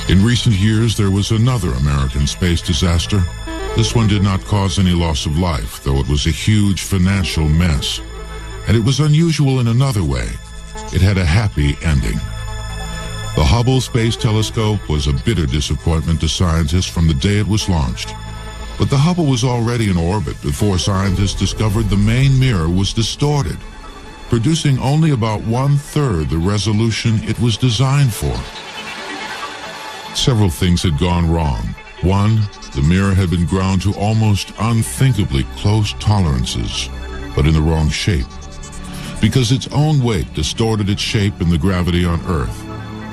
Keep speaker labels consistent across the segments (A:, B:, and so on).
A: In recent years, there was another American space disaster. This one did not cause any loss of life, though it was a huge financial mess. And it was unusual in another way. It had a happy ending. The Hubble Space Telescope was a bitter disappointment to scientists from the day it was launched. But the Hubble was already in orbit before scientists discovered the main mirror was distorted, producing only about 1/3 the resolution it was designed for. Several things had gone wrong. One, the mirror had been ground to almost unthinkably close tolerances, but in the wrong shape, because its own weight distorted its shape in the gravity on Earth.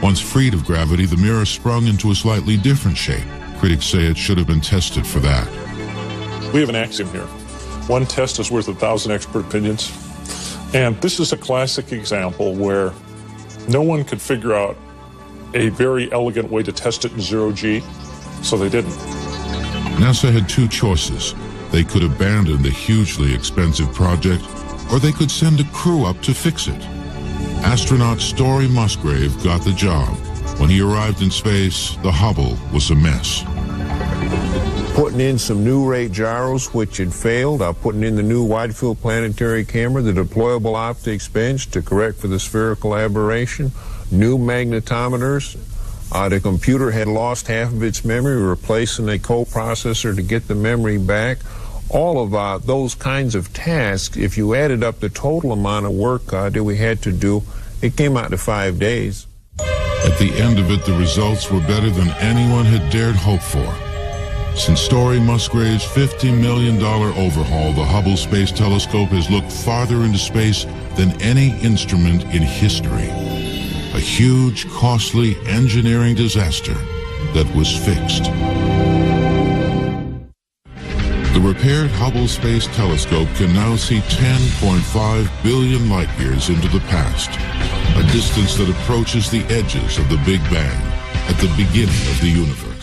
A: Once freed of gravity, the mirror sprung into a slightly different shape. Critics say it should have been tested for that.
B: We have an axiom here. One test is worth 1,000 expert opinions. And this is a classic example where no one could figure out a very elegant way to test it in zero-G, so they didn't.
A: NASA had two choices. They could abandon the hugely expensive project, or they could send a crew up to fix it. Astronaut Story Musgrave got the job. When he arrived in space, the Hubble was a mess.
C: Putting in some new rate gyros, which had failed, putting in the new wide-field planetary camera, the deployable optics bench to correct for the spherical aberration, new magnetometers. The computer had lost half of its memory, replacing a coprocessor to get the memory back. All of those kinds of tasks, if you added up the total amount of work that we had to do, it came out to 5 days.
A: At the end of it, the results were better than anyone had dared hope for. Since Story Musgrave's $50 million overhaul, the Hubble Space Telescope has looked farther into space than any instrument in history. A huge, costly engineering disaster that was fixed. The repaired Hubble Space Telescope can now see 10.5 billion light years into the past, a distance that approaches the edges of the Big Bang at the beginning of the universe.